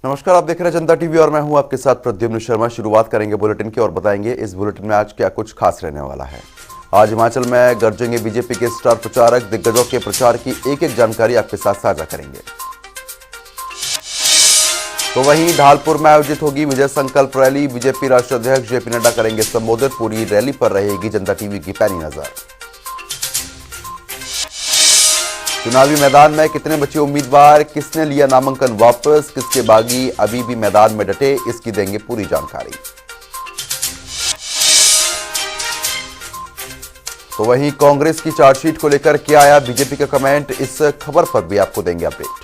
नमस्कार, आप देख रहे हैं जनता टीवी और मैं हूं आपके साथ प्रद्युम्न शर्मा। शुरुआत करेंगे बुलेटिन की और बताएंगे इस बुलेटिन में आज क्या कुछ खास रहने वाला है। आज हिमाचल में गरजेंगे बीजेपी के स्टार प्रचारक, दिग्गजों के प्रचार की एक एक जानकारी आपके साथ साझा करेंगे। तो वहीं ढालपुर में आयोजित होगी विजय संकल्प रैली, बीजेपी राष्ट्रीय अध्यक्ष जेपी नड्डा करेंगे संबोधित। पूरी रैली पर रहेगी जनता टीवी की पैनी नजर। चुनावी मैदान में कितने बचे उम्मीदवार, किसने लिया नामांकन वापस, किसके बागी अभी भी मैदान में डटे, इसकी देंगे पूरी जानकारी। तो वहीं कांग्रेस की चार्जशीट को लेकर क्या आया बीजेपी का कमेंट, इस खबर पर भी आपको देंगे अपडेट।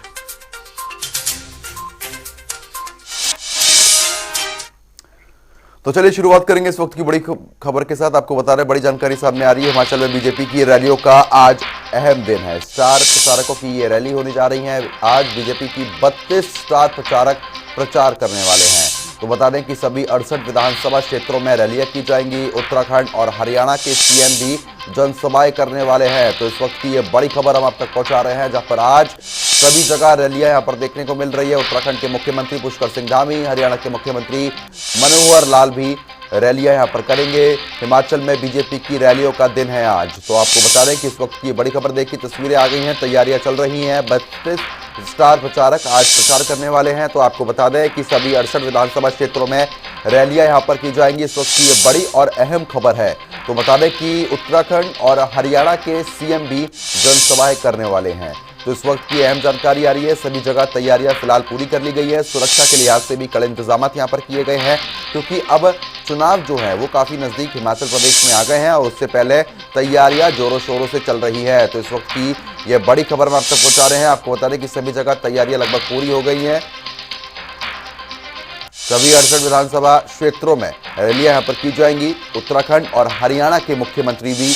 तो चलिए शुरुआत करेंगे इस वक्त की बड़ी खबर के साथ। आपको बता रहे बड़ी जानकारी सामने आ रही है। हिमाचल में बीजेपी की रैलियों का आज अहम दिन है। स्टार प्रचारकों की ये रैली होने जा रही है। आज बीजेपी की 32 स्टार प्रचारक प्रचार करने वाले हैं। तो बता दें कि सभी 68 विधानसभा क्षेत्रों में रैलियां की जाएंगी। उत्तराखंड और हरियाणा के सीएम भी जनसभाएं करने वाले हैं। तो इस वक्त की ये बड़ी खबर हम आप तक पहुंचा रहे हैं, जहां पर आज सभी जगह रैलियां यहां पर देखने को मिल रही है। उत्तराखंड के मुख्यमंत्री पुष्कर सिंह धामी, हरियाणा के मुख्यमंत्री मनोहर लाल भी रैलियां यहां पर करेंगे। हिमाचल में बीजेपी की रैलियों का दिन है आज। तो आपको बता दें कि इस वक्त की बड़ी खबर देखिए, तस्वीरें आ गई हैं, तैयारियां चल रही हैं। 32 स्टार प्रचारक आज प्रचार करने वाले हैं। तो आपको बता दें कि सभी 68 विधानसभा क्षेत्रों में रैलियां यहां पर की जाएंगी। इस वक्त की ये बड़ी और अहम खबर है। तो बता दें कि उत्तराखंड और हरियाणा के सीएम भी जनसभाएं करने वाले हैं। तो इस वक्त की अहम जानकारी आ रही है। सभी जगह तैयारियां फिलहाल पूरी कर ली गई है। सुरक्षा के लिहाज से भी कड़े इंतजाम यहां पर किए गए हैं, क्योंकि अब चुनाव जो है वो काफी नजदीक हिमाचल प्रदेश में आ गए हैं और उससे पहले तैयारियां जोरों शोरों से चल रही है। तो इस वक्त की ये बड़ी खबर हम आप तक पहुंचा रहे हैं। आपको बता दें कि सभी जगह तैयारियां लगभग पूरी हो गई हैं। सभी 68 विधानसभा क्षेत्रों में रैलियां यहां पर की जाएंगी। उत्तराखंड और हरियाणा के मुख्यमंत्री भी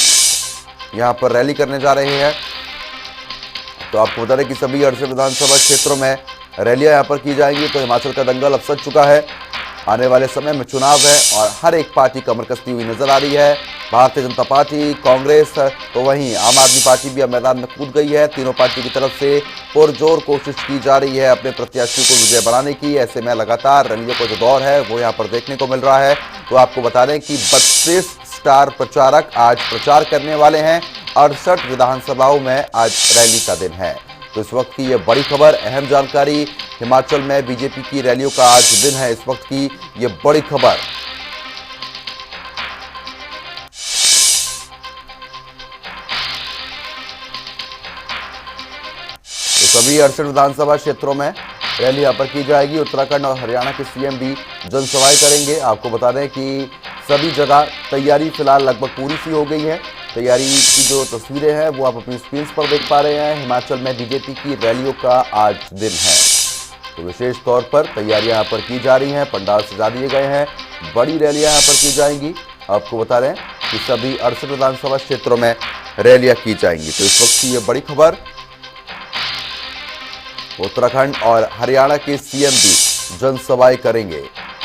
यहां पर रैली करने जा रहे हैं। तो आपको बता दें कि सभी 68 विधानसभा क्षेत्रों में रैलियां यहां पर की जाएंगी। तो हिमाचल का दंगल अब सज चुका है। आने वाले समय में चुनाव है और हर एक पार्टी कमर कसती हुई नजर आ रही है। भारतीय जनता पार्टी, कांग्रेस, तो वहीं आम आदमी पार्टी भी अब मैदान में कूद गई है। तीनों पार्टी की तरफ से पुरजोर कोशिश की जा रही है अपने प्रत्याशियों को विजय बनाने की। ऐसे में लगातार रैलियों का जो दौर है वो यहाँ पर देखने को मिल रहा है। तो आपको बता दें कि 32 स्टार प्रचारक आज प्रचार करने वाले हैं। 68 विधानसभाओं में आज रैली का दिन है। तो इस वक्त की ये बड़ी खबर, अहम जानकारी, हिमाचल में बीजेपी की रैलियों का आज दिन है। इस वक्त की ये बड़ी खबर। तो सभी 68 विधानसभा क्षेत्रों में रैली यहां पर की जाएगी। उत्तराखंड और हरियाणा के सीएम भी जनसभाएं करेंगे। आपको बता दें कि सभी जगह तैयारी फिलहाल लगभग पूरी सी हो गई है। तैयारी की जो तस्वीरें हैं वो आप अपनी स्क्रीन पर देख पा रहे हैं। हिमाचल में बीजेपी की रैलियों का आज दिन है। तो विशेष तौर पर तैयारियां यहाँ पर की जा रही हैं, पंडाल सजा दिए गए हैं, बड़ी रैलियां यहाँ पर की जाएंगी। आपको बता रहे हैं कि सभी 68 विधानसभा क्षेत्रों में रैलियां की जाएंगी। तो इस वक्त की ये बड़ी खबर, उत्तराखंड और हरियाणा के सीएम भी जनसभाएं करेंगे।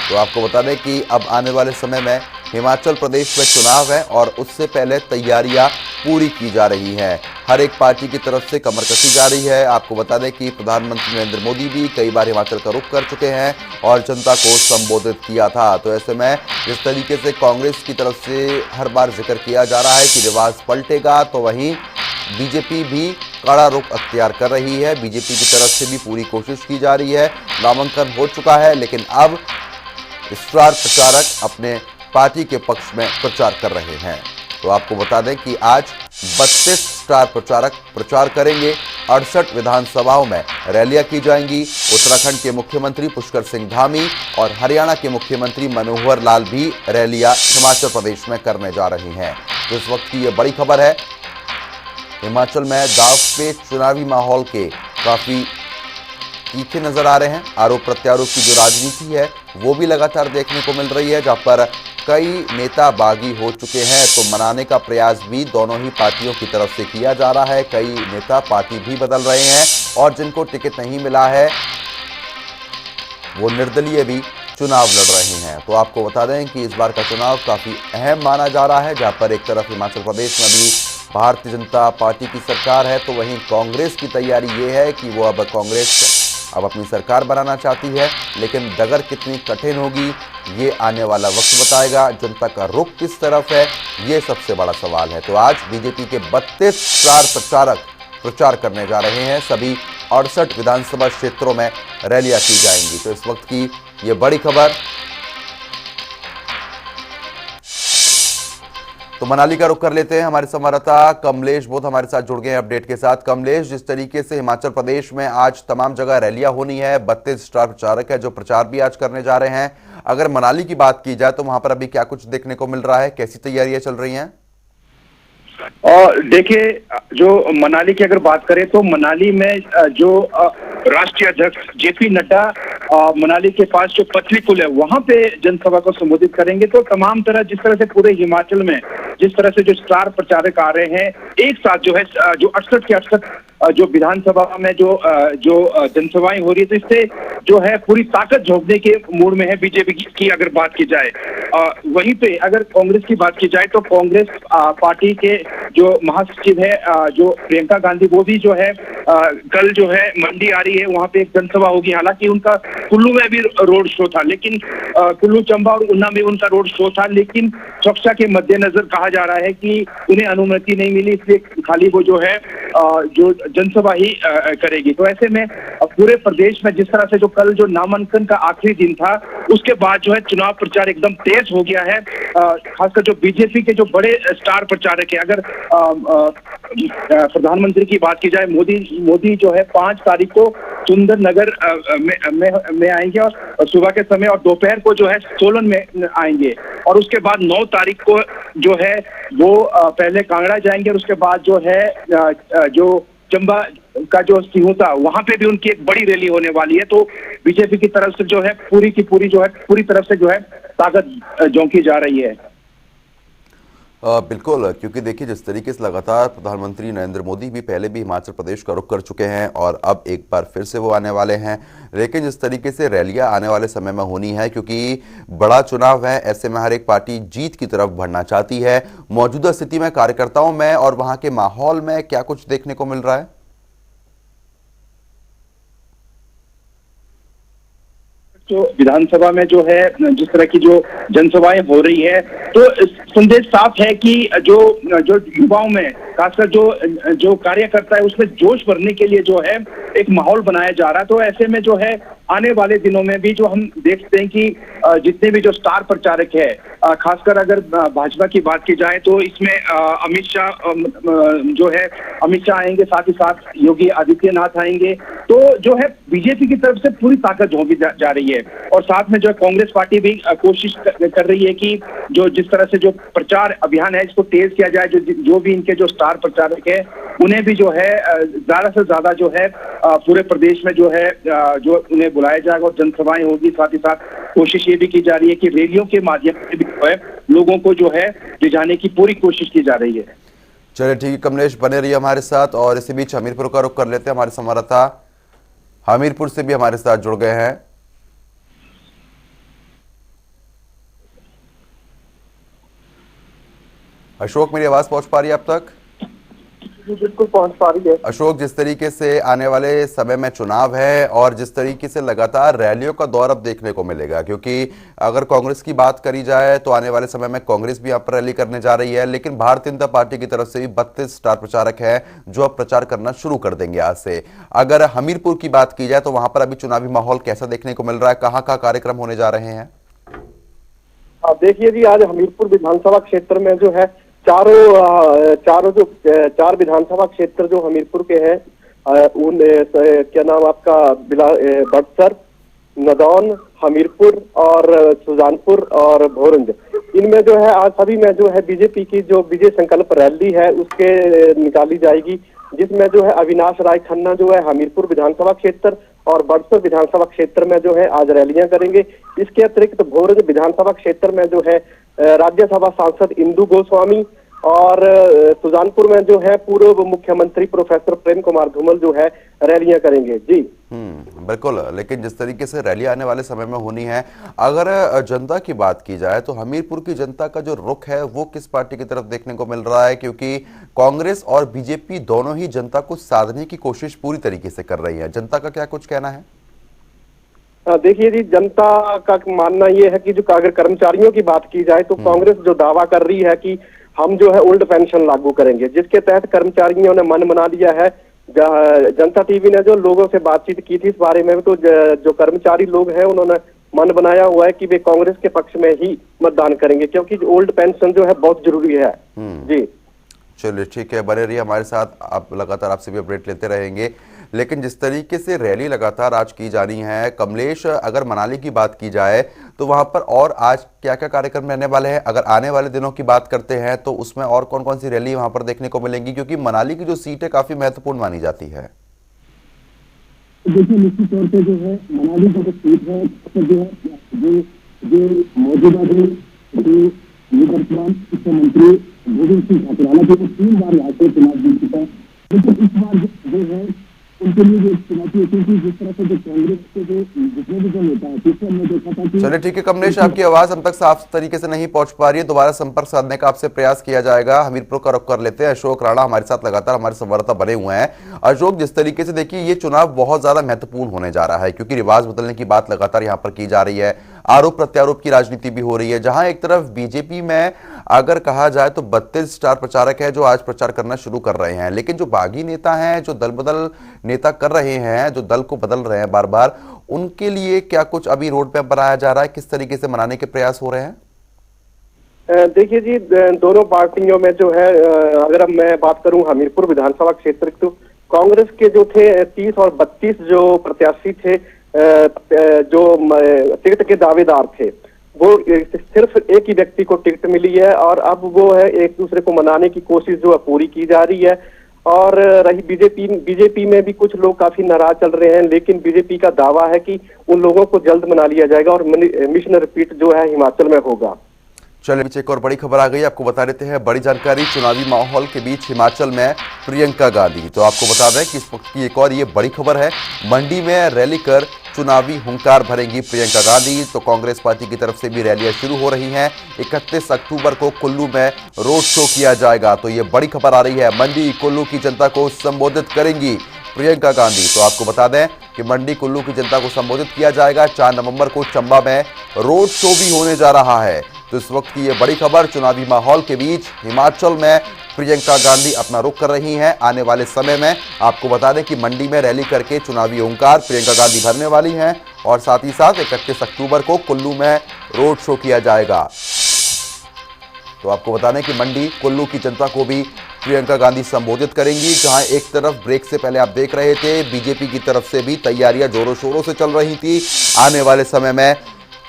तो आपको बता दें कि अब आने वाले समय में हिमाचल प्रदेश में चुनाव है और उससे पहले तैयारियां पूरी की जा रही हैं। हर एक पार्टी की तरफ से कमर कसी जा रही है। आपको बता दें कि प्रधानमंत्री नरेंद्र मोदी भी कई बार हिमाचल का रुख कर चुके हैं और जनता को संबोधित किया था। तो ऐसे में जिस तरीके से कांग्रेस की तरफ से हर बार जिक्र किया जा रहा है कि रिवाज पलटेगा, तो वहीं बीजेपी भी कड़ा रुख अख्तियार कर रही है। बीजेपी की तरफ से भी पूरी कोशिश की जा रही है। नामांकन हो चुका है, लेकिन अब स्टार प्रचारक अपने पार्टी के पक्ष में प्रचार कर रहे हैं। तो आपको बता दें कि आज 32 स्टार प्रचारक प्रचार करेंगे। 68 विधानसभाओं में रैलियां की जाएंगी। उत्तराखंड के मुख्यमंत्री पुष्कर सिंह धामी और हरियाणा के मुख्यमंत्री मनोहर लाल भी रैलियां हिमाचल प्रदेश में करने जा रहे हैं। तो इस वक्त की यह बड़ी खबर है। हिमाचल में दांव पे चुनावी माहौल के काफी तीखे नजर आ रहे हैं। आरोप प्रत्यारोप की जो राजनीति है वो भी लगातार देखने को मिल रही है, जहां पर कई नेता बागी हो चुके हैं। तो मनाने का प्रयास भी दोनों ही पार्टियों की तरफ से किया जा रहा है। कई नेता पार्टी भी बदल रहे हैं और जिनको टिकट नहीं मिला है वो निर्दलीय भी चुनाव लड़ रहे हैं। तो आपको बता दें कि इस बार का चुनाव काफी अहम माना जा रहा है, जहां पर एक तरफ हिमाचल प्रदेश में भी भारतीय जनता पार्टी की सरकार है, तो वहीं कांग्रेस की तैयारी ये है कि वो अब कांग्रेस अब अपनी सरकार बनाना चाहती है, लेकिन डगर कितनी कठिन होगी ये आने वाला वक्त बताएगा। जनता का रुख किस तरफ है ये सबसे बड़ा सवाल है। तो आज बीजेपी के 32 स्टार प्रचारक प्रचार करने जा रहे हैं। सभी 68 विधानसभा क्षेत्रों में रैलियां की जाएंगी। तो इस वक्त की ये बड़ी खबर। तो मनाली का रुख कर लेते हैं। हमारे संवाददाता कमलेश बोध हमारे साथ जुड़ गए हैं अपडेट के साथ। कमलेश, जिस तरीके से हिमाचल प्रदेश में आज तमाम जगह रैलियां होनी है, 32 स्टार प्रचारक है जो प्रचार भी आज करने जा रहे हैं। अगर मनाली की बात की जाए तो वहां पर अभी क्या कुछ देखने को मिल रहा है, कैसी तैयारियां चल रही हैं? और देखिए, जो मनाली की अगर बात करें तो मनाली में जो राष्ट्रीय अध्यक्ष जेपी नड्डा मनाली के पास जो पतली पुल है वहां पे जनसभा को संबोधित करेंगे। तो तमाम तरह जिस तरह से पूरे हिमाचल में जिस तरह से जो स्टार प्रचारक आ रहे हैं एक साथ जो है जो 68 के 68 जो विधानसभा में जो जनसभाएं हो रही है, तो इससे जो है पूरी ताकत झोंकने के मूड में है बीजेपी की अगर बात की जाए। वहीं पे अगर कांग्रेस की बात की जाए तो कांग्रेस पार्टी के जो महासचिव है जो प्रियंका गांधी, वो भी जो है कल जो है मंडी आ रही है, वहां पे एक जनसभा होगी। हालांकि उनका कुल्लू में भी रोड शो था, लेकिन कुल्लू, चंबा और ऊना में उनका रोड शो था, लेकिन सुरक्षा के मद्देनजर कहा जा रहा है कि उन्हें अनुमति नहीं मिली, इसलिए खाली वो जो है जो जनसभा ही करेगी। तो ऐसे में पूरे प्रदेश में जिस तरह से जो कल जो नामांकन का आखिरी दिन था उसके बाद जो है चुनाव प्रचार एकदम तेज हो गया है। खासकर जो बीजेपी के जो बड़े स्टार प्रचारक है, अगर प्रधानमंत्री की बात की जाए, मोदी जो है 5 तारीख को सुंदरनगर में आएंगे और सुबह के समय, और दोपहर को जो है सोलन में आएंगे, और उसके बाद 9 तारीख को जो है वो पहले कांगड़ा जाएंगे और उसके बाद जो है जो चंबा का जो सिंहुता, वहां पे भी उनकी एक बड़ी रैली होने वाली है। तो बीजेपी की तरफ से जो है पूरी की पूरी जो है पूरी तरफ से जो है ताकत झोंकी जा रही है। बिल्कुल, क्योंकि देखिए जिस तरीके से लगातार प्रधानमंत्री नरेंद्र मोदी भी पहले भी हिमाचल प्रदेश का रुख कर चुके हैं और अब एक बार फिर से वो आने वाले हैं, लेकिन जिस तरीके से रैलियां आने वाले समय में होनी है, क्योंकि बड़ा चुनाव है, ऐसे में हर एक पार्टी जीत की तरफ बढ़ना चाहती है। मौजूदा स्थिति में कार्यकर्ताओं में और वहां के माहौल में क्या कुछ देखने को मिल रहा है? जो विधानसभा में जो है जिस तरह की जो जनसभाएं हो रही है, तो संदेश साफ है कि जो युवाओं में खासकर जो कार्यकर्ता है उसमें जोश भरने के लिए जो है एक माहौल बनाया जा रहा है। तो ऐसे में जो है आने वाले दिनों में भी जो हम देखते हैं कि जितने भी जो स्टार प्रचारक है, खासकर अगर भाजपा की बात की जाए तो इसमें अमित शाह आएंगे, साथ ही साथ योगी आदित्यनाथ आएंगे। तो जो है बीजेपी की तरफ से पूरी ताकत झोंकी जा रही है, और साथ में जो कांग्रेस पार्टी भी कोशिश कर रही है कि जो जिस तरह से जो प्रचार अभियान है इसको तेज किया जाए। जो भी इनके जो स्टार प्रचारक है उन्हें भी जो है ज्यादा से ज्यादा जो है पूरे प्रदेश में जो है जो उन्हें बुलाया जाएगा और जनसभाएं होगी। साथ ही साथ कोशिश ये भी की जा रही है कि रैलियों के माध्यम से भी जो है लोगों को जो है ले जाने की पूरी कोशिश की जा रही है। चलिए ठीक है कमलेश, बने रहिए हमारे साथ। और इसी बीच हमीरपुर का रुख कर लेते हैं। हमारे संवाददाता हमीरपुर से भी हमारे साथ जुड़ गए हैं। अशोक, मेरी आवाज पहुंच पा रही है आप तक? बिल्कुल पहुंच पा रही है। अशोक, जिस तरीके से आने वाले समय में चुनाव है और जिस तरीके से लगातार रैलियों का दौर अब देखने को मिलेगा, क्योंकि अगर कांग्रेस की बात करी जाए तो आने वाले समय में कांग्रेस भी यहाँ पर रैली करने जा रही है, लेकिन भारतीय जनता पार्टी की तरफ से भी 32 स्टार प्रचारक है जो अब प्रचार करना शुरू कर देंगे आज से। अगर हमीरपुर की बात की जाए तो वहां पर अभी चुनावी माहौल कैसा देखने को मिल रहा है, कहाँ कहाँ कार्यक्रम होने जा रहे हैं? देखिए जी, आज हमीरपुर विधानसभा क्षेत्र में जो है चार विधानसभा क्षेत्र जो हमीरपुर के हैं, उन क्या नाम आपका बड़सर, नदौन, हमीरपुर और सुजानपुर और भोरंज, इनमें जो है आज सभी में जो है बीजेपी की जो विजय संकल्प रैली है उसके निकाली जाएगी, जिसमें जो है अविनाश राय खन्ना जो है हमीरपुर विधानसभा क्षेत्र और बड़सर विधानसभा क्षेत्र में जो है आज रैलियां करेंगे। इसके अतिरिक्त भोरंज विधानसभा क्षेत्र में जो है राज्यसभा सांसद इंदु गोस्वामी और सुजानपुर में जो है पूर्व मुख्यमंत्री प्रोफेसर प्रेम कुमार धूमल जो है रैलियां करेंगे। जी बिल्कुल, लेकिन जिस तरीके से रैली आने वाले समय में होनी है, अगर जनता की बात की जाए तो हमीरपुर की जनता का जो रुख है वो किस पार्टी की तरफ देखने को मिल रहा है? क्योंकि कांग्रेस और बीजेपी दोनों ही जनता को साधने की कोशिश पूरी तरीके से कर रही है। जनता का क्या कुछ कहना है? देखिए जी, जनता का मानना ये है कि जो अगर कर्मचारियों की बात की जाए तो कांग्रेस जो दावा कर रही है कि हम जो है ओल्ड पेंशन लागू करेंगे, जिसके तहत कर्मचारियों ने मन बना लिया है। जनता टीवी ने जो लोगों से बातचीत की थी इस बारे में, तो जो कर्मचारी लोग हैं उन्होंने मन बनाया हुआ है कि वे कांग्रेस के पक्ष में ही मतदान करेंगे, क्योंकि ओल्ड पेंशन जो है बहुत जरूरी है। जी चलिए ठीक है, बने रहिए हमारे साथ, आप लगातार आपसे भी अपडेट लेते रहेंगे। लेकिन जिस तरीके से रैली लगातार आज की जानी है कमलेश, अगर मनाली की बात की जाए तो वहां पर और आज क्या क्या कार्यक्रम रहने वाले हैं? अगर आने वाले दिनों की बात करते हैं तो उसमें और कौन कौन सी रैली वहां पर देखने को मिलेंगी, क्योंकि मनाली की जो सीट है काफी महत्वपूर्ण मानी जाती है। देखिए, निश्चित तौर पे जो है मनाली की जो सीट है जो है जो मौजूदा जो वर्तमान शिक्षा मंत्री गोविंद सिंह ठाकुराला जो 3 बार यहाँ से चुनाव जीत चुका है, लेकिन इस बार जो है उनके लिए जो चुनौती है, क्योंकि जिस तरह से जो कांग्रेस के जो जितने भी जो नेता है, पीछे हमने देखा था कि। चलिए ठीक है कमलेश, आपकी आवाज हम तक साफ तरीके से नहीं पहुंच पा रही है, दोबारा संपर्क साधने का आपसे प्रयास किया जाएगा। हमीरपुर का रुख कर लेते हैं, अशोक राणा हमारे साथ लगातार हमारे संवाददाता बने हुए हैं। अशोक, जिस तरीके से देखिए ये चुनाव बहुत ज्यादा महत्वपूर्ण होने जा रहा है, क्योंकि रिवाज बदलने की बात लगातार यहाँ पर की जा रही है, आरोप प्रत्यारोप की राजनीति भी हो रही है। जहां एक तरफ बीजेपी में अगर कहा जाए तो 32 स्टार प्रचारक है जो आज प्रचार करना शुरू कर रहे हैं, लेकिन जो बागी नेता हैं, जो दल बदल नेता कर रहे हैं, जो दल को बदल रहे हैं बार बार, उनके लिए क्या कुछ अभी रोड मैप बनाया जा रहा है? किस तरीके से मनाने के प्रयास हो रहे हैं? देखिए जी, दोनों पार्टियों में जो है, अगर अब मैं बात करूं हमीरपुर विधानसभा क्षेत्र की, तो कांग्रेस के जो थे 30 और 32 जो प्रत्याशी थे, जो टिकट के दावेदार थे, वो सिर्फ एक ही व्यक्ति को टिकट मिली है और अब वो है एक दूसरे को मनाने की कोशिश जो है पूरी की जा रही है। और रही बीजेपी में भी कुछ लोग काफी नाराज चल रहे हैं, लेकिन बीजेपी का दावा है कि उन लोगों को जल्द मना लिया जाएगा और मिशन रिपीट जो है हिमाचल में होगा। चलिए पीछे एक और बड़ी खबर आ गई, आपको बता देते हैं बड़ी जानकारी। चुनावी माहौल के बीच हिमाचल में प्रियंका गांधी, तो आपको बता दें कि इस वक्त की एक और ये बड़ी खबर है, मंडी में रैली कर चुनावी हुंकार भरेंगी प्रियंका गांधी। तो कांग्रेस पार्टी की तरफ से भी रैलियां शुरू हो रही हैं। 31 अक्टूबर को कुल्लू में रोड शो किया जाएगा। तो ये बड़ी खबर आ रही है, मंडी कुल्लू की जनता को संबोधित करेंगी प्रियंका गांधी। तो आपको बता दें कि मंडी कुल्लू की जनता को संबोधित किया जाएगा। 4 नवंबर को चंबा में रोड शो भी होने जा रहा है। तो इस वक्त की ये बड़ी खबर, चुनावी माहौल के बीच हिमाचल में प्रियंका गांधी अपना रुख कर रही हैं। आने वाले समय में आपको बता दें कि मंडी में रैली करके चुनावी हुंकार प्रियंका गांधी भरने वाली हैं और साथ ही साथ 31 अक्टूबर को कुल्लू में रोड शो किया जाएगा। तो आपको बता दें कि मंडी कुल्लू की जनता को भी प्रियंका गांधी संबोधित करेंगी। जहां एक तरफ ब्रेक से पहले आप देख रहे थे बीजेपी की तरफ से भी तैयारियां जोरों शोरों से चल रही थी, आने वाले समय में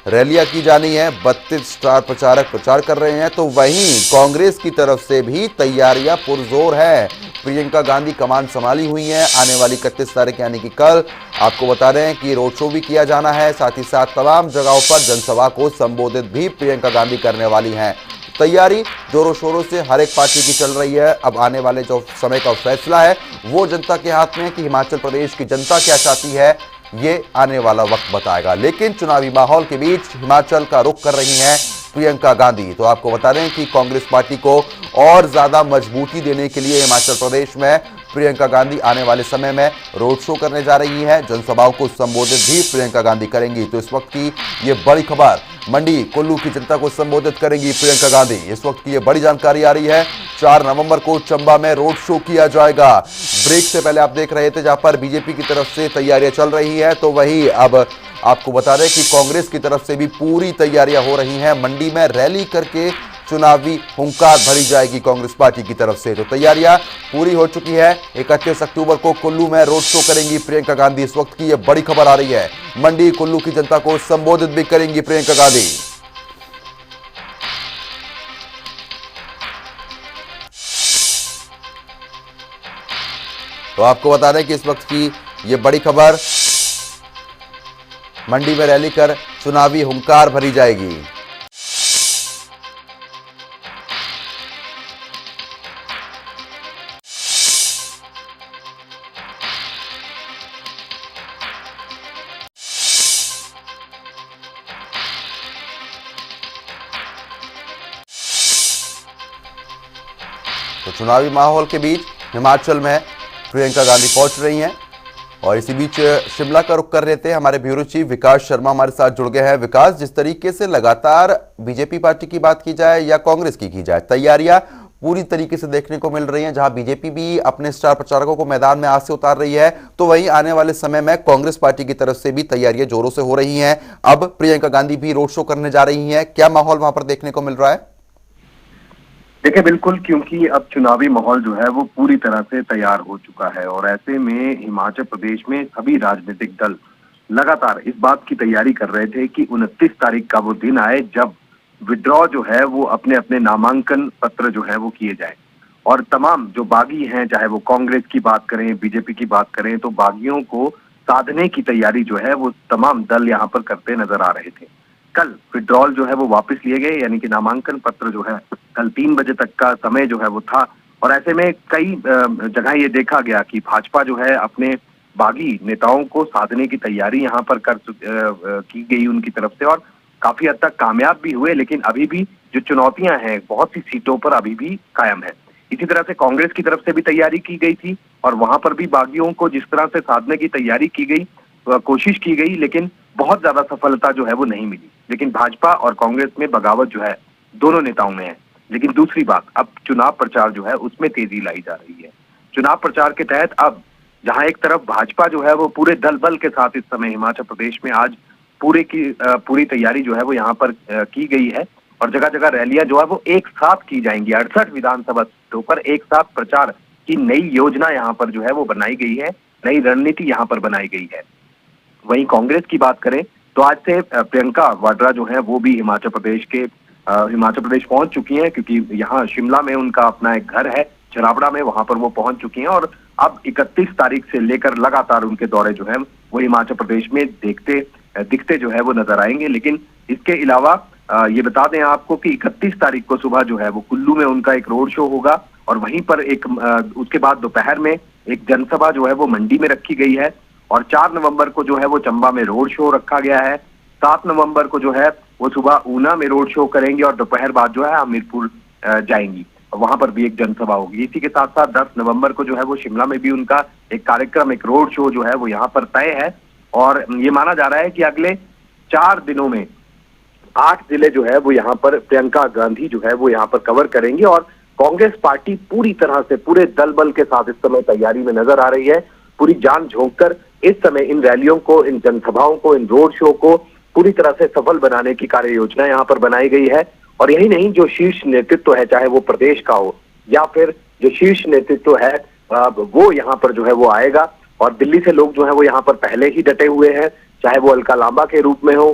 रैलियां की जानी है, 32 स्टार प्रचारक प्रचार कर रहे हैं। तो वहीं कांग्रेस की तरफ से भी तैयारियां पुरजोर है, प्रियंका गांधी कमान संभाली हुई हैं। आने वाली 31 तारीख यानी कि कल आपको बता रहे हैं कि रोड शो भी किया जाना है, साथ ही साथ तमाम जगहों पर जनसभा को संबोधित भी प्रियंका गांधी करने वाली हैं। तैयारी जोरों शोरों से हर एक पार्टी की चल रही है। अब आने वाले जो समय का फैसला है वो जनता के हाथ में है कि हिमाचल प्रदेश की जनता क्या चाहती है, ये आने वाला वक्त बताएगा। लेकिन चुनावी माहौल के बीच हिमाचल का रुख कर रही हैं प्रियंका गांधी। तो आपको बता दें कि कांग्रेस पार्टी को और ज्यादा मजबूती देने के लिए हिमाचल प्रदेश में प्रियंका गांधी आने वाले समय में रोड शो करने जा रही हैं। जनसभाओं को संबोधित भी प्रियंका गांधी करेंगी। तो इस वक्त की ये बड़ी खबर, मंडी कुल्लू की जनता को संबोधित करेंगी प्रियंका गांधी। इस वक्त की ये बड़ी जानकारी आ रही है। 4 नवंबर को चंबा में रोड शो किया जाएगा। ब्रेक से पहले आप देख रहे थे जहां पर बीजेपी की तरफ से तैयारियां चल रही है, तो वही अब आपको बता दें कि कांग्रेस की तरफ से भी पूरी तैयारियां हो रही हैं। मंडी में रैली करके चुनावी हुंकार भरी जाएगी कांग्रेस पार्टी की तरफ से। तो तैयारियां पूरी हो चुकी है। 31 अक्टूबर को कुल्लू में रोड शो करेंगी प्रियंका गांधी। इस वक्त की यह बड़ी खबर आ रही है, मंडी कुल्लू की जनता को संबोधित भी करेंगी प्रियंका गांधी। तो आपको बता दें कि इस वक्त की यह बड़ी खबर, मंडी में रैली कर चुनावी हुंकार भरी जाएगी। तो चुनावी माहौल के बीच हिमाचल में प्रियंका गांधी पहुंच रही हैं। और इसी बीच शिमला का रुख कर लेते हैं। हमारे ब्यूरो चीफ विकास शर्मा हमारे साथ जुड़ गए हैं। विकास, जिस तरीके से लगातार बीजेपी पार्टी की बात की जाए या कांग्रेस की जाए, तैयारियां पूरी तरीके से देखने को मिल रही हैं। जहां बीजेपी भी अपने स्टार प्रचारकों को मैदान में आज से उतार रही है, तो वहीं आने वाले समय में कांग्रेस पार्टी की तरफ से भी तैयारियां जोरों से हो रही हैं। अब प्रियंका गांधी भी रोड शो करने जा रही हैं। क्या माहौल वहां पर देखने को मिल रहा है? देखिए, बिल्कुल, क्योंकि अब चुनावी माहौल जो है वो पूरी तरह से तैयार हो चुका है और ऐसे में हिमाचल प्रदेश में सभी राजनीतिक दल लगातार इस बात की तैयारी कर रहे थे कि 29 तारीख का वो दिन आए जब विड्रॉ जो है वो अपने अपने नामांकन पत्र जो है वो किए जाए। और तमाम जो बागी हैं, चाहे वो कांग्रेस की बात करें, बीजेपी की बात करें, तो बागियों को साधने की तैयारी जो है वो तमाम दल यहाँ पर करते नजर आ रहे थे। कल विड्रॉल जो है वो वापस लिए गए, यानी कि नामांकन पत्र जो है कल 3 बजे तक का समय जो है वो था। और ऐसे में कई जगह ये देखा गया कि भाजपा जो है अपने बागी नेताओं को साधने की तैयारी यहाँ पर की गई उनकी तरफ से, और काफी हद तक कामयाब भी हुए। लेकिन अभी भी जो चुनौतियां हैं बहुत सी सीटों पर अभी भी कायम है। इसी तरह से कांग्रेस की तरफ से भी तैयारी की गई थी और वहां पर भी बागियों को जिस तरह से साधने की तैयारी की गई, कोशिश की गई, लेकिन बहुत ज्यादा सफलता जो है वो नहीं मिली। लेकिन भाजपा और कांग्रेस में बगावत जो है दोनों नेताओं में है। लेकिन दूसरी बात, अब चुनाव प्रचार जो है उसमें तेजी लाई जा रही है। चुनाव प्रचार के तहत अब जहां एक तरफ भाजपा जो है वो पूरे दल बल के साथ इस समय हिमाचल प्रदेश में आज पूरी तैयारी जो है वो यहाँ पर की गई है और जगह जगह रैलियां जो है वो एक साथ की जाएंगी। 68 विधानसभा सीटों पर एक साथ प्रचार की नई योजना यहाँ पर जो है वो बनाई गई है, नई रणनीति यहाँ पर बनाई गई है। वहीं कांग्रेस की बात करें तो आज से प्रियंका वाड्रा जो है वो भी हिमाचल प्रदेश पहुंच चुकी हैं, क्योंकि यहाँ शिमला में उनका अपना एक घर है, छराबड़ा में, वहां पर वो पहुंच चुकी हैं। और अब 31 तारीख से लेकर लगातार उनके दौरे जो है वो हिमाचल प्रदेश में दिखते जो है वो नजर आएंगे। लेकिन इसके अलावा ये बता दें आपको कि 31 तारीख को सुबह जो है वो कुल्लू में उनका एक रोड शो होगा और वहीं पर उसके बाद दोपहर में एक जनसभा जो है वो मंडी में रखी गई है और 4 नवंबर को जो है वो चंबा में रोड शो रखा गया है। 7 नवंबर को जो है वो सुबह ऊना में रोड शो करेंगे और दोपहर बाद जो है हमीरपुर जाएंगी, वहां पर भी एक जनसभा होगी। इसी के साथ साथ 10 नवंबर को जो है वो शिमला में भी उनका एक कार्यक्रम, एक रोड शो जो है वो यहाँ पर तय है। और ये माना जा रहा है कि अगले 4 दिनों में 8 जिले जो है वो यहाँ पर प्रियंका गांधी जो है वो यहाँ पर कवर करेंगे। और कांग्रेस पार्टी पूरी तरह से पूरे दल बल के साथ इस समय तैयारी में नजर आ रही है। पूरी जान झोंक कर इस समय इन रैलियों को, इन जनसभाओं को, इन रोड शो को पूरी तरह से सफल बनाने की कार्य योजना यहाँ पर बनाई गई है। और यही नहीं, जो शीर्ष नेतृत्व है, चाहे वो प्रदेश का हो या फिर जो शीर्ष नेतृत्व है वो यहाँ पर जो है वो आएगा। और दिल्ली से लोग जो है वो यहाँ पर पहले ही डटे हुए हैं, चाहे वो अलका लांबा के रूप में हो,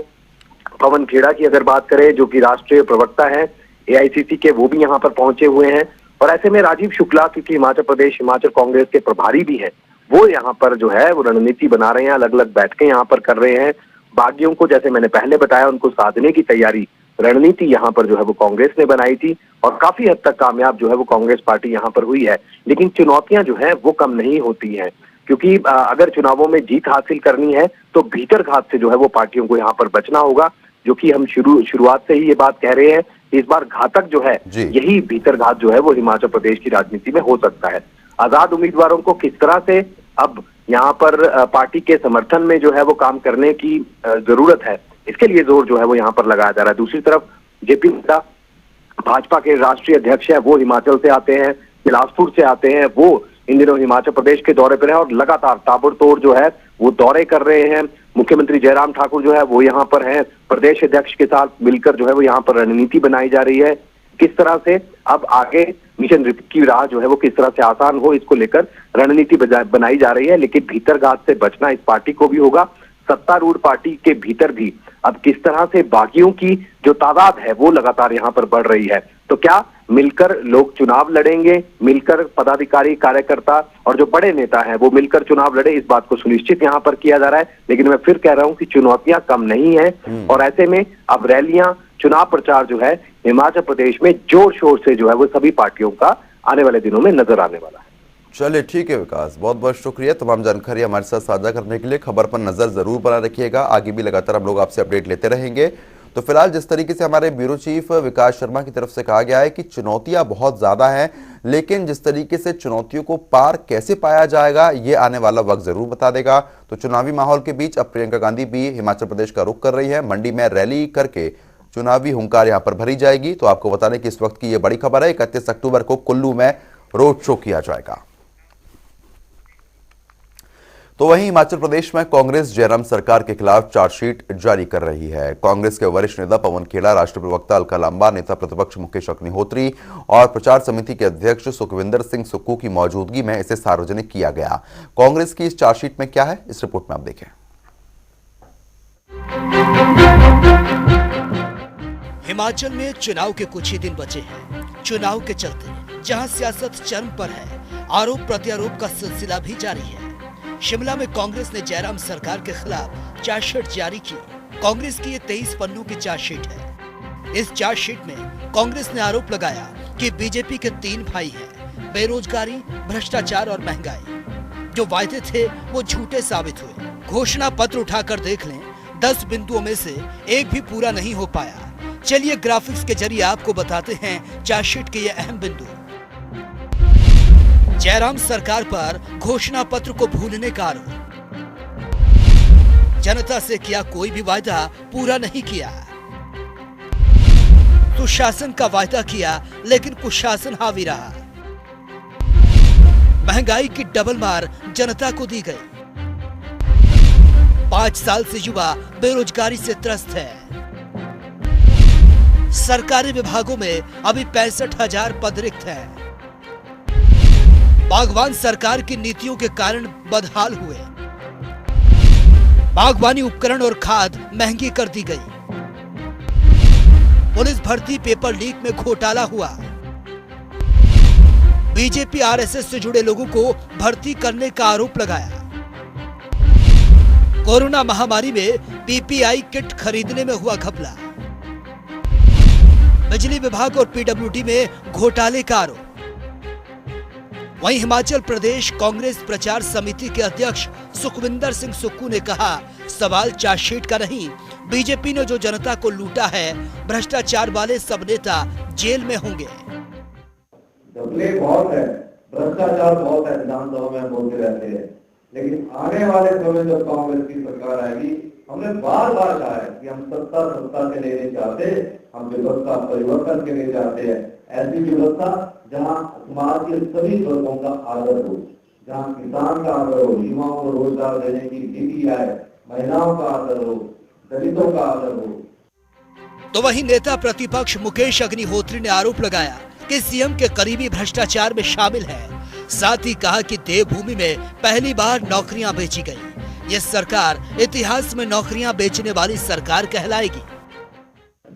पवन खेड़ा की अगर बात करें जो कि राष्ट्रीय प्रवक्ता है AICC के, वो भी यहाँ पर पहुंचे हुए हैं। और ऐसे में राजीव शुक्ला, क्योंकि हिमाचल कांग्रेस के प्रभारी भी हैं, वो यहाँ पर जो है वो रणनीति बना रहे हैं, अलग अलग बैठकें यहाँ पर कर रहे हैं। बागियों को, जैसे मैंने पहले बताया, उनको साधने की तैयारी, रणनीति यहाँ पर जो है वो कांग्रेस ने बनाई थी और काफी हद तक कामयाब जो है वो कांग्रेस पार्टी यहाँ पर हुई है। लेकिन चुनौतियां जो है वो कम नहीं होती हैं, क्योंकि अगर चुनावों में जीत हासिल करनी है तो भीतर घात से जो है वो पार्टियों को यहाँ पर बचना होगा, जो कि हम शुरुआत से ही ये बात कह रहे हैं। इस बार घातक जो है यही भीतर घात जो है वो हिमाचल प्रदेश की राजनीति में हो सकता है। आजाद उम्मीदवारों को किस तरह से अब यहाँ पर पार्टी के समर्थन में जो है वो काम करने की जरूरत है, इसके लिए जोर जो है वो यहाँ पर लगाया जा रहा है। दूसरी तरफ JP नड्डा, भाजपा के राष्ट्रीय अध्यक्ष है, वो हिमाचल से आते हैं, बिलासपुर से आते हैं, वो इन दिनों हिमाचल प्रदेश के दौरे पर है और लगातार ताबड़तोड़ जो है वो दौरे कर रहे हैं। मुख्यमंत्री जयराम ठाकुर जो है वो यहाँ पर हैं, प्रदेश अध्यक्ष के साथ मिलकर जो है वो यहाँ पर रणनीति बनाई जा रही है। किस तरह से अब आगे मिशन की राह जो है वो किस तरह से आसान हो, इसको लेकर रणनीति बनाई जा रही है। लेकिन भीतर घात से बचना इस पार्टी को भी होगा। सत्तारूढ़ पार्टी के भीतर भी अब किस तरह से बागियों की जो तादाद है वो लगातार यहाँ पर बढ़ रही है। तो क्या मिलकर लोग चुनाव लड़ेंगे, मिलकर पदाधिकारी, कार्यकर्ता और जो बड़े नेता हैं वो मिलकर चुनाव लड़े, इस बात को सुनिश्चित यहाँ पर किया जा रहा है। लेकिन मैं फिर कह रहा हूँ कि चुनौतियां कम नहीं है और ऐसे में अब रैलियां, चुनाव प्रचार जो है हिमाचल प्रदेश में जोर शोर से जो है वो सभी पार्टियों का आने वाले दिनों में नजर आने वाला है। चलिए ठीक है विकास, बहुत बहुत शुक्रिया तमाम जानकारी हमारे साथ साझा करने के लिए। खबर पर नजर जरूर बना रखिएगा, आगे भी लगातार हम लोग आपसे अपडेट लेते रहेंगे। तो फिलहाल जिस तरीके से हमारे ब्यूरो चीफ विकास शर्मा की तरफ से कहा गया है कि चुनौतियां बहुत ज्यादा हैं, लेकिन जिस तरीके से चुनौतियों को पार कैसे पाया जाएगा ये आने वाला वक्त जरूर बता देगा। तो चुनावी माहौल के बीच अब प्रियंका गांधी भी हिमाचल प्रदेश का रुख कर रही है। मंडी में रैली करके चुनावी हुंकार यहां पर भरी जाएगी। तो आपको बता दें कि इस वक्त की यह बड़ी खबर है, 31 अक्टूबर को कुल्लू में रोड शो किया जाएगा। तो वहीं हिमाचल प्रदेश में कांग्रेस जयराम सरकार के खिलाफ चार्जशीट जारी कर रही है। कांग्रेस के वरिष्ठ नेता पवन खेड़ा, राष्ट्रीय प्रवक्ता अलका लांबा, नेता प्रतिपक्ष मुकेश अग्निहोत्री और प्रचार समिति के अध्यक्ष सुखविंदर सिंह सुक्खू की मौजूदगी में इसे सार्वजनिक किया गया। कांग्रेस की इस चार्जशीट में क्या है, इस रिपोर्ट में आप देखें। हिमाचल में चुनाव के कुछ ही दिन बचे हैं। चुनाव के चलते जहां सियासत चरम पर है, आरोप प्रत्यारोप का सिलसिला भी जारी है। शिमला में कांग्रेस ने जयराम सरकार के खिलाफ चार्जशीट जारी की। कांग्रेस की ये 23 पन्नों की चार्जशीट है। इस चार्जशीट में कांग्रेस ने आरोप लगाया कि बीजेपी के 3 भाई हैं, बेरोजगारी, भ्रष्टाचार और महंगाई। जो वायदे थे वो झूठे साबित हुए। घोषणा पत्र उठाकर देख लें, 10 बिंदुओं में से एक भी पूरा नहीं हो पाया। चलिए ग्राफिक्स के जरिए आपको बताते हैं चार्जशीट के ये अहम बिंदु। जयराम सरकार पर घोषणा पत्र को भूलने का आरोप। जनता से किया कोई भी वायदा पूरा नहीं किया। सुशासन का वायदा किया लेकिन कुशासन हावी रहा। महंगाई की डबल मार जनता को दी गई। 5 साल से युवा बेरोजगारी से त्रस्त है। सरकारी विभागों में अभी 65,000 पद रिक्त हैं। बागवान सरकार की नीतियों के कारण बदहाल हुए। बागवानी उपकरण और खाद महंगी कर दी गई। पुलिस भर्ती पेपर लीक में घोटाला हुआ। बीजेपी आरएसएस से जुड़े लोगों को भर्ती करने का आरोप लगाया। कोरोना महामारी में पीपीआई किट खरीदने में हुआ घपला। बिजली विभाग और पीडब्ल्यूडी में घोटाले का आरोप। वहीं हिमाचल प्रदेश कांग्रेस प्रचार समिति के अध्यक्ष सुखविंदर सिंह सुक्खू ने कहा, सवाल चार्जशीट का नहीं, बीजेपी ने जो जनता को लूटा है, भ्रष्टाचार वाले सब नेता जेल में होंगे। घपले बहुत है, भ्रष्टाचार बहुत है, विधानसभा में बोलते रहते हैं, लेकिन आने वाले समय जब कांग्रेस की सरकार आएगी, हमने बार बार कहा है कि हम सत्ता से लेने चाहते, हम व्यवस्था परिवर्तन के लिए चाहते हैं। ऐसी व्यवस्था जहां समाज के सभी वर्गों का आदर हो, जहां किसान का आदर हो, युवाओं को रोजगार देने की नीति आए, महिलाओं का आदर हो, दलितों का आदर हो। तो वहीं नेता प्रतिपक्ष मुकेश अग्निहोत्री ने आरोप लगाया कि सीएम के करीबी भ्रष्टाचार में शामिल है। साथ ही कहा कि देवभूमि में पहली बार नौकरियां बेची गई। ये सरकार इतिहास में नौकरियां बेचने वाली सरकार कहलाएगी।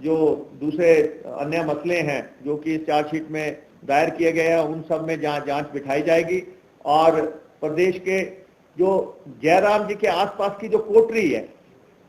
जो दूसरे अन्य मसले हैं जो कि इस चार्जशीट में दायर किए गए हैं, उन सब में जांच बिठाई जाएगी। और प्रदेश के जो जयराम जी के आसपास की जो कोटरी है,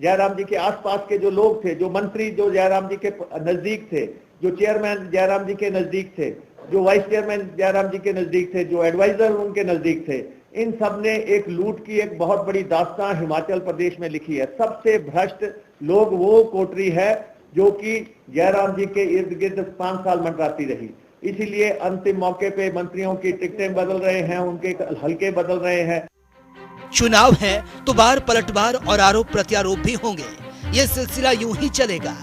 जयराम जी के आसपास के जो लोग थे, जो मंत्री जो जयराम जी के नजदीक थे, जो चेयरमैन जयराम जी के नजदीक थे, जो वाइस चेयरमैन जयराम जी के नजदीक थे, जो एडवाइजर उनके नजदीक थे, इन सब ने एक लूट की एक बहुत बड़ी दास्तान हिमाचल प्रदेश में लिखी है। सबसे भ्रष्ट लोग वो कोटरी है जो कि जयराम जी के इर्द गिर्द 5 साल मंडराती रही। इसीलिए अंतिम मौके पे मंत्रियों की टिकटें बदल रहे हैं, उनके हलके बदल रहे हैं। चुनाव है तो बार पलटवार और आरोप प्रत्यारोप भी होंगे। ये सिलसिला यूं ही चलेगा,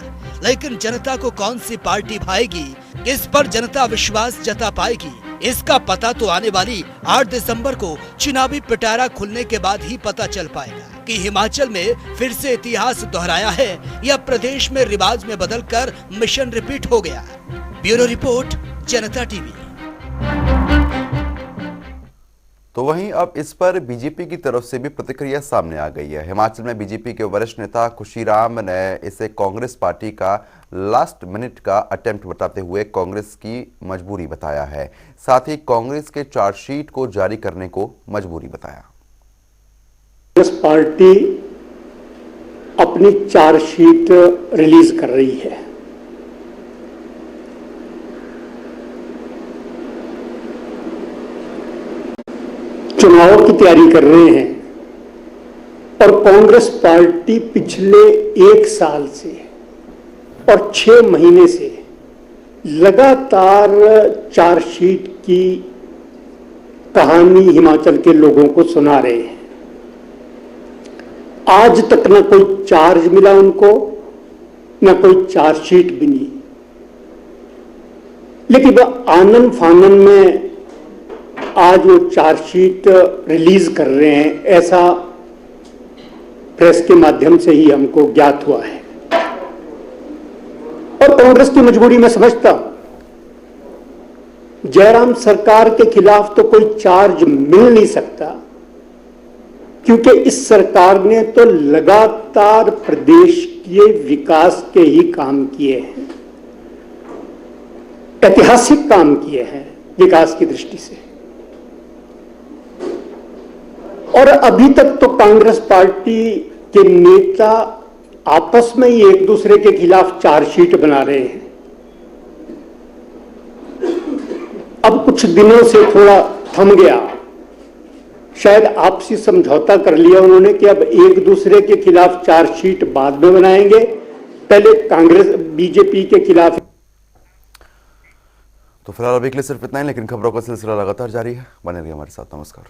लेकिन जनता को कौन सी पार्टी भाएगी, किस पर जनता विश्वास जता पाएगी, इसका पता तो आने वाली 8 दिसंबर को चुनावी पिटारा खुलने के बाद ही पता चल पाएगा कि हिमाचल में फिर से इतिहास दोहराया है या प्रदेश में रिवाज में बदलकर मिशन रिपीट हो गया। ब्यूरो रिपोर्ट, जनता टीवी। तो वहीं अब इस पर बीजेपी की तरफ से भी प्रतिक्रिया सामने आ गई है। हिमाचल में बीजेपी के वरिष्ठ नेता खुशीराम ने इसे कांग्रेस पार्टी का लास्ट मिनट का अटेम्प्ट बताते हुए कांग्रेस की मजबूरी बताया है। साथ ही कांग्रेस के चार्जशीट को जारी करने को मजबूरी बताया। कांग्रेस पार्टी अपनी चार्जशीट रिलीज कर रही है। चुनाव की तैयारी कर रहे हैं और कांग्रेस पार्टी पिछले 1 साल से और 6 महीने से लगातार चार्जशीट की कहानी हिमाचल के लोगों को सुना रहे हैं। आज तक न कोई चार्ज मिला उनको, न कोई चार्जशीट बनी, लेकिन वह आनन फानन में आज वो चार्जशीट रिलीज कर रहे हैं, ऐसा प्रेस के माध्यम से ही हमको ज्ञात हुआ है। और कांग्रेस की मजबूरी में समझता हूं, जयराम सरकार के खिलाफ तो कोई चार्ज मिल नहीं सकता, क्योंकि इस सरकार ने तो लगातार प्रदेश के विकास के ही काम किए हैं, ऐतिहासिक काम किए हैं विकास की दृष्टि से। और अभी तक तो कांग्रेस पार्टी के नेता आपस में ही एक दूसरे के खिलाफ चार्जशीट बना रहे हैं। अब कुछ दिनों से थोड़ा थम गया, शायद आपसी समझौता कर लिया उन्होंने कि अब एक दूसरे के खिलाफ चार्जशीट बाद में बनाएंगे, पहले कांग्रेस बीजेपी के खिलाफ। तो फिलहाल अभी के लिए सिर्फ इतना ही, लेकिन खबरों का सिलसिला लगातार जारी है। बने रहिए हमारे साथ। नमस्कार।